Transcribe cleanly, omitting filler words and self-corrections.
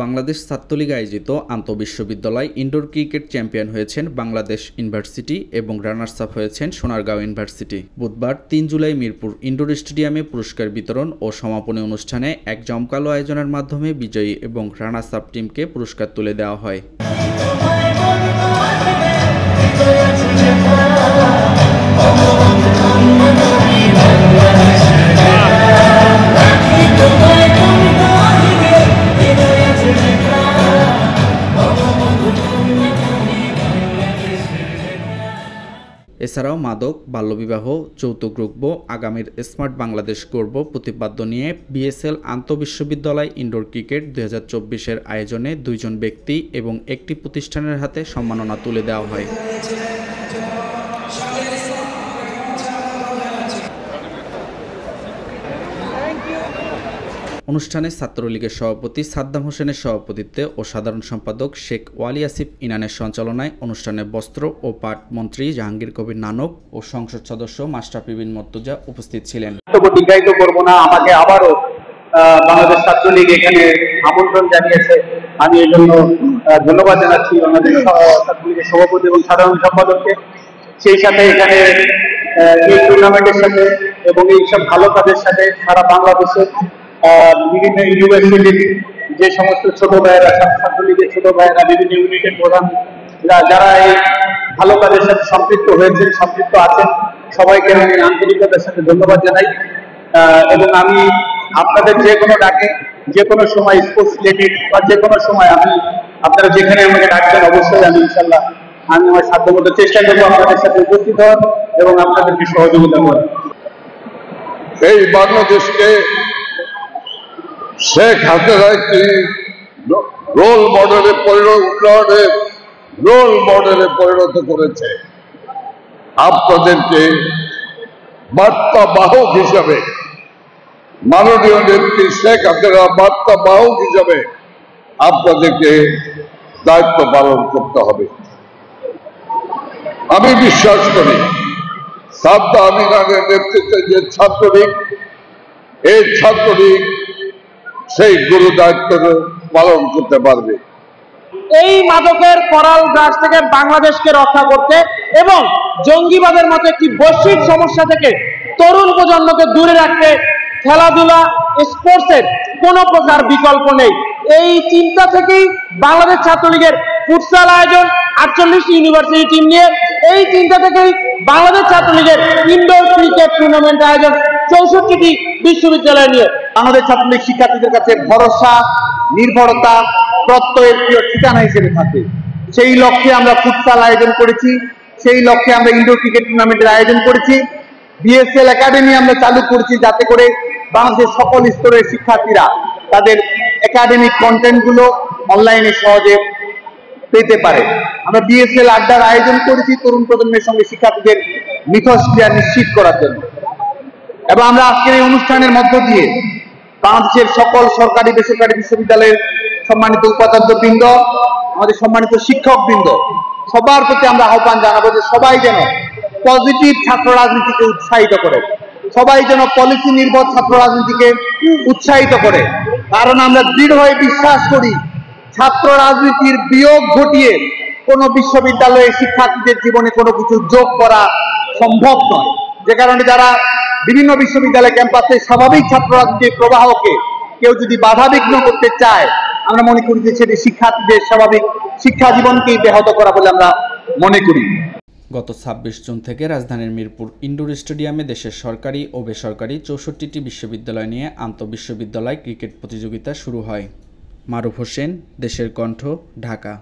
বাংলাদেশ ছাত্রলীগ আয়োজিত আন্তঃবিশ্ববিদ্যালয় indoor cricket champion হয়েছেন বাংলাদেশ ইউনিভার্সিটি এবং রানার্স আপ হয়েছেন সোনারগাঁও ইউনিভার্সিটি। বুধবার ৩ জুলাই মিরপুর ইনডোর স্টেডিয়ামে পুরস্কার বিতরণ ও সমাপনী অনুষ্ঠানে এক জমকালো আয়োজনের মাধ্যমে বিজয়ী এবং রানার্স আপ টিমকে পুরস্কার তুলে দেওয়া হয়। এছাড়াও মাদক, বাল্যবিবাহ, যৌতুকদ্রব্য, আগামীর স্মার্ট বাংলাদেশ গড়ব প্রতিপাদ্য নিয়ে বিএসএল আন্তঃবিশ্ববিদ্যালয় ইনডোর ক্রিকেট 2024-এর আয়োজনে 2 জন ব্যক্তি এবং একটি প্রতিষ্ঠানের হাতে সম্মাননা তুলে দেওয়া হয়। অনুষ্ঠানে ছাত্রলীগের সভাপতি সাদ্দাম হোসেনের সভাপতিত্বে ও সাধারণ সম্পাদক শেখ ওয়ালি আসিফ ইনানের সঞ্চালনায় অনুষ্ঠানে বস্ত্র ও পাট মন্ত্রী জাহাঙ্গীর কবির নানক ও সংসদ সদস্য মাশরাফি বিন মর্তুজা উপস্থিত ছিলেন। দীর্ঘায়িত করব না, আমাকে আবারও বাংলাদেশ ছাত্রলীগ এখানে আমন্ত্রণ জানিয়েছে। আমি এই জন্য ধন্যবাদ জানাচ্ছি বাংলাদেশ ছাত্রলীগের সভাপতি এবং সাধারণ সম্পাদককে। সেই সাথে এখানে এই টুর্নামেন্টের সাথে এবং এইসব ভালো কাজের সাথে সারা বাংলাদেশের বিভিন্ন ইউনিভার্সিটির যে সমস্ত ছোট ভাইয়েরা, ছাত্রলীগের ছোট ভাইয়েরা, বিভিন্ন ইউনিটের প্রধান যারা এই ভালো কাজের সাথে সম্পৃক্ত হয়েছেন, সম্পৃক্ত আছেন, সবাইকে আমি আন্তরিকতার সাথে ধন্যবাদ জানাই। এবং আমি আপনাদের যে কোনো ডাকে, যে কোনো সময় স্পোর্টস রিলেটেড বা যে কোনো সময় আপনারা যেখানে আমাকে ডাকবেন, অবশ্যই আমি ইনশাল্লাহ আমি আমার সাধ্যমতো চেষ্টা করবো আপনাদের সাথে উপস্থিত হওয়ার এবং আপনাদেরকে সহযোগিতা করার। এই বাংলাদেশকে শেখ হাসিনা একটি রোল মডেলে পরিণত করেছে। আপনাদেরকে বার্তা বাহক হিসাবে, মাননীয় নেত্রী শেখ হাসিনা বার্তা বাহক হিসাবে আপনাদেরকে দায়িত্ব পালন করতে হবে। আমি বিশ্বাস করি সাদ্দাম ইনানের নেতৃত্বে যে ছাত্রলীগ, এই ছাত্রলীগ সেই গুরু দায়িত্ব পালন করতে পারবে। এই মাদকের করাল গ্রাস থেকে বাংলাদেশকে রক্ষা করতে এবং জঙ্গিবাদের মতো একটি বৈশ্বিক সমস্যা থেকে তরুণ প্রজন্মকে দূরে রাখতে খেলাধুলা, স্পোর্টসের কোনো প্রকার বিকল্প নেই। এই চিন্তা থেকেই বাংলাদেশ ছাত্রলীগের ফুটসাল আয়োজন 48 ইউনিভার্সিটি টিম নিয়ে, এই চিন্তা থেকেই বাংলাদেশ ছাত্রলীগের ইনডোর ক্রিকেট টুর্নামেন্ট আয়োজন 64টি বিশ্ববিদ্যালয় নিয়ে। বাংলাদেশ ছাত্রলীগ শিক্ষার্থীদের কাছে ভরসা, নির্ভরতা, প্রত্যয়ের প্রিয় ঠিকানা হিসেবে থাকে। সেই লক্ষ্যে আমরা ফুটসাল আয়োজন করেছি, সেই লক্ষ্যে আমরা ইনডোর ক্রিকেট টুর্নামেন্টের আয়োজন করেছি। বিএসএল একাডেমি আমরা চালু করেছি যাতে করে বাংলাদেশের সকল স্তরের শিক্ষার্থীরা তাদের একাডেমিক কন্টেন্টগুলো অনলাইনে সহজে পেতে পারে। আমরা বিএসএল আড্ডার আয়োজন করেছি তরুণ প্রজন্মের সঙ্গে শিক্ষার্থীদের মিথস্ক্রিয়া নিশ্চিত করার জন্য। এবং আমরা আজকের এই অনুষ্ঠানের মধ্য দিয়ে বাংলাদেশের সকল সরকারি বেসরকারি বিশ্ববিদ্যালয়ের সম্মানিত উপাচার্যবৃন্দ, আমাদের সম্মানিত শিক্ষকবৃন্দ, সবার প্রতি আমরা আহ্বান জানাবো যে সবাই যেন পজিটিভ ছাত্র রাজনীতিকে উৎসাহিত করে, সবাই যেন পলিসি নির্ভর ছাত্র রাজনীতিকে উৎসাহিত করে। কারণ আমরা দৃঢ়ভাবে বিশ্বাস করি ছাত্র রাজনীতির বিয়োগ ঘটিয়ে কোনো বিশ্ববিদ্যালয়ের শিক্ষার্থীদের জীবনে কোনো কিছু যোগ করা সম্ভব নয়। যে কারণে যারা বিভিন্ন বিশ্ববিদ্যালয় ক্যাম্পাসে স্বাভাবিক ছাত্র রাজনীতির প্রবাহকে কেউ যদি বাধাবিঘ্ন করতে চায়, আমরা মনে করি যে সেটি শিক্ষার্থীদের স্বাভাবিক শিক্ষা জীবনকেই ব্যাহত করা বলে আমরা মনে করি। গত 26 জুন থেকে রাজধানীর মিরপুর ইনডোর স্টেডিয়ামে দেশের সরকারি ও বেসরকারি 64টি বিশ্ববিদ্যালয় নিয়ে আন্তঃবিশ্ববিদ্যালয় ক্রিকেট প্রতিযোগিতা শুরু হয়। মারুফ হোসেন, দেশের কণ্ঠ, ঢাকা।